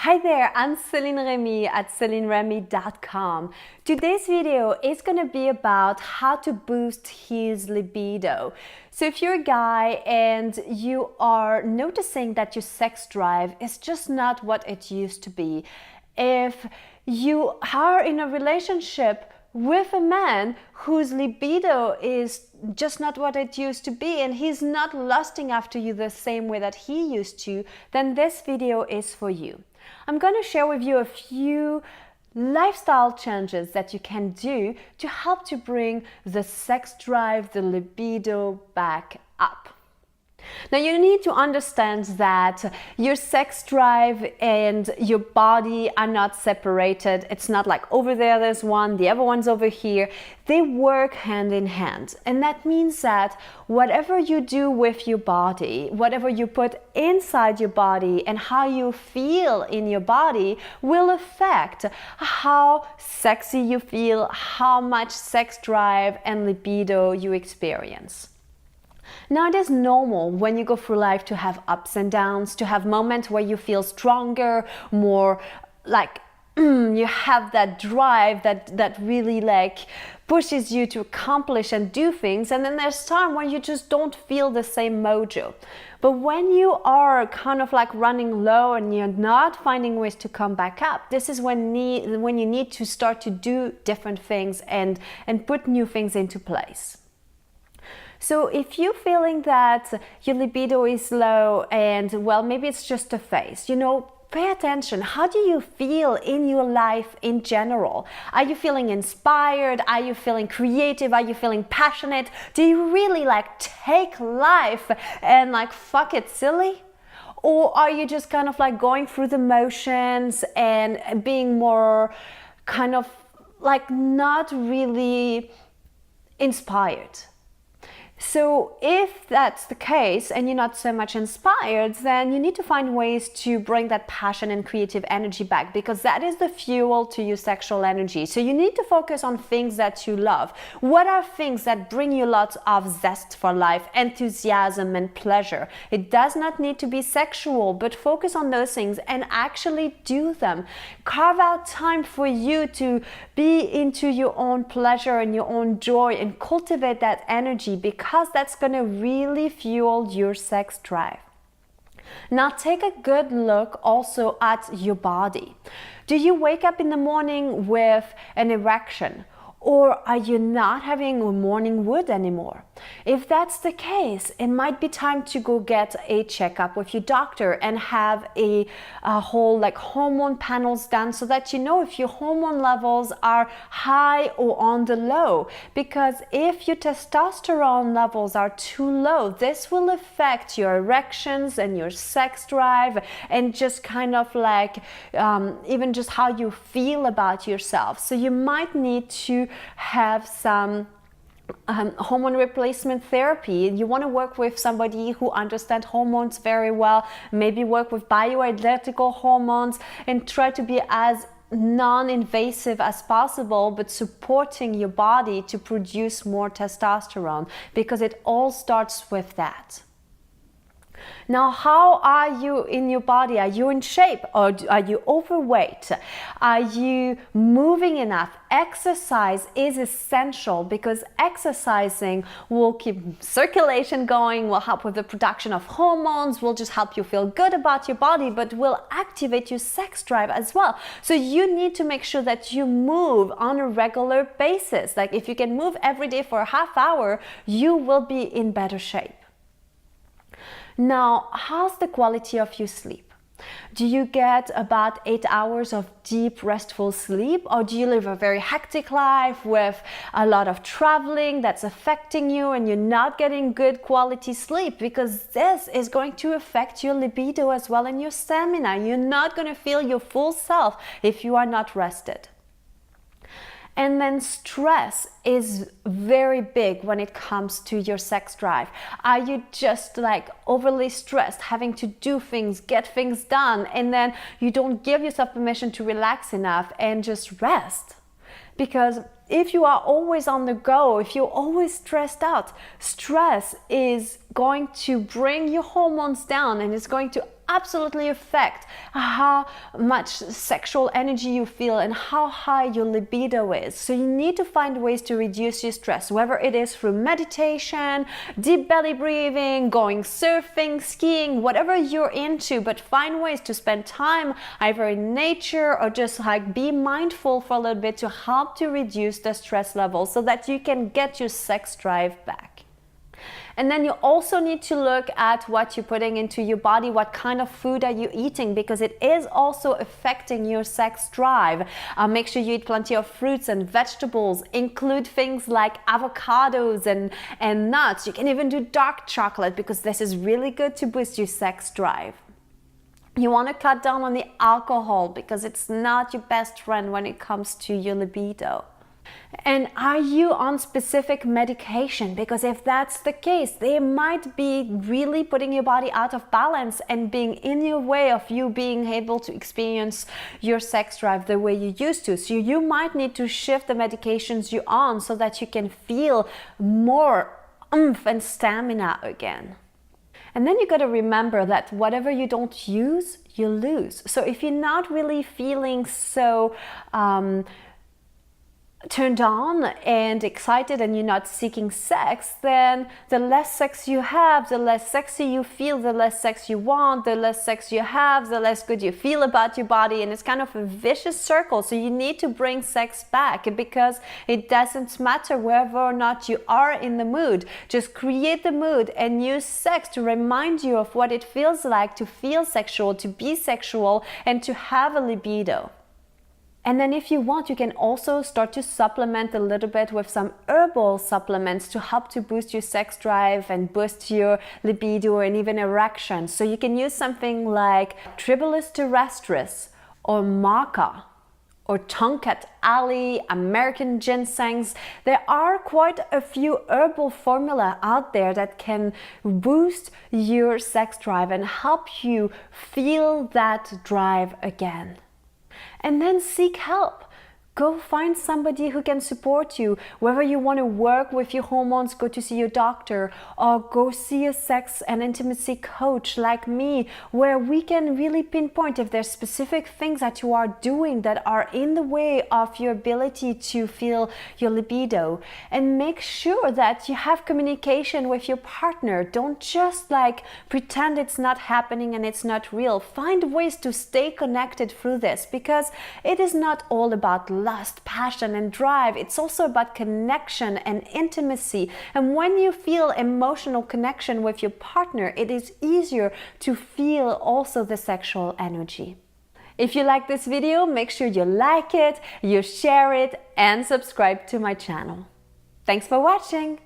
Hi there, I'm Celine Remy at CelineRemy.com. Today's video is going to be about how to boost his libido. So if you're a guy and you are noticing that your sex drive is just not what it used to be, if you are in a relationship with a man whose libido is just not what it used to be and he's not lusting after you the same way that he used to, then this video is for you. I'm going to share with you a few lifestyle changes that you can do to help to bring the sex drive, the libido back up. Now you need to understand that your sex drive and your body are not separated. It's not like over there there's one, the other one's over here. They work hand in hand. And that means that whatever you do with your body, whatever you put inside your body and how you feel in your body will affect how sexy you feel, how much sex drive and libido you experience. Now it is normal when you go through life to have ups and downs, to have moments where you feel stronger, more like you have that drive that really like pushes you to accomplish and do things, and then there's time when you just don't feel the same mojo. But when you are kind of like running low and you're not finding ways to come back up, this is when you need to start to do different things and put new things into place. So if you're feeling that your libido is low and, well, maybe it's just a phase, pay attention. How do you feel in your life in general? Are you feeling inspired? Are you feeling creative? Are you feeling passionate? Do you really like take life and like fuck it silly? Or are you just kind of like going through the motions and being more kind of like not really inspired? So if that's the case and you're not so much inspired, then you need to find ways to bring that passion and creative energy back, because that is the fuel to your sexual energy. So you need to focus on things that you love. What are things that bring you lots of zest for life, enthusiasm and pleasure? It does not need to be sexual, but focus on those things and actually do them. Carve out time for you to be into your own pleasure and your own joy and cultivate that energy, because that's going to really fuel your sex drive. Now take a good look also at your body. Do you wake up in the morning with an erection? Or are you not having a morning wood anymore? If that's the case, it might be time to go get a checkup with your doctor and have a whole like hormone panels done, so that you know if your hormone levels are high or on the low. Because if your testosterone levels are too low, this will affect your erections and your sex drive and just kind of like even just how you feel about yourself. So you might need to have some hormone replacement therapy. You want to work with somebody who understands hormones very well, maybe work with bioidentical hormones and try to be as non-invasive as possible, but supporting your body to produce more testosterone, because it all starts with that. Now, how are you in your body? Are you in shape, or are you overweight? Are you moving enough? Exercise is essential, because exercising will keep circulation going, will help with the production of hormones, will just help you feel good about your body, but will activate your sex drive as well. So you need to make sure that you move on a regular basis. Like if you can move every day for a half hour, you will be in better shape. Now, how's the quality of your sleep? Do you get about 8 hours of deep, restful sleep? Or do you live a very hectic life with a lot of traveling that's affecting you and you're not getting good quality sleep? Because this is going to affect your libido as well and your stamina. You're not going to feel your full self if you are not rested. And then stress is very big when it comes to your sex drive. Are you just like overly stressed, having to do things, get things done, and then you don't give yourself permission to relax enough and just rest? Because if you are always on the go, if you're always stressed out, stress is going to bring your hormones down and it's going to absolutely affect how much sexual energy you feel and how high your libido is. So you need to find ways to reduce your stress, whether it is through meditation, deep belly breathing, going surfing, skiing, whatever you're into, but find ways to spend time either in nature or just like be mindful for a little bit to help to reduce the stress level so that you can get your sex drive back. And then you also need to look at what you're putting into your body, what kind of food are you eating, because it is also affecting your sex drive. Make sure you eat plenty of fruits and vegetables. Include things like avocados and nuts. You can even do dark chocolate because this is really good to boost your sex drive. You want to cut down on the alcohol because it's not your best friend when it comes to your libido. And are you on specific medication? Because if that's the case, they might be really putting your body out of balance and being in your way of you being able to experience your sex drive the way you used to. So you might need to shift the medications you're on so that you can feel more oomph and stamina again. And then you got to remember that whatever you don't use, you lose. So if you're not really feeling so turned on and excited and you're not seeking sex, then the less sex you have, the less sexy you feel, the less sex you want, the less sex you have, the less good you feel about your body, and it's kind of a vicious circle. So you need to bring sex back because it doesn't matter whether or not you are in the mood. Just create the mood and use sex to remind you of what it feels like to feel sexual, to be sexual, and to have a libido. And then if you want, you can also start to supplement a little bit with some herbal supplements to help to boost your sex drive and boost your libido and even erection. So you can use something like Tribulus terrestris or maca or Tonkat Ali, American ginsengs. There are quite a few herbal formula out there that can boost your sex drive and help you feel that drive again. And then seek help. Go find somebody who can support you. Whether you want to work with your hormones, go to see your doctor, or go see a sex and intimacy coach like me, where we can really pinpoint if there's specific things that you are doing that are in the way of your ability to feel your libido. And make sure that you have communication with your partner. Don't just like pretend it's not happening and it's not real. Find ways to stay connected through this, because it is not all about lust, passion, and drive. It's also about connection and intimacy. And when you feel emotional connection with your partner, it is easier to feel also the sexual energy. If you like this video, make sure you like it, you share it, and subscribe to my channel. Thanks for watching.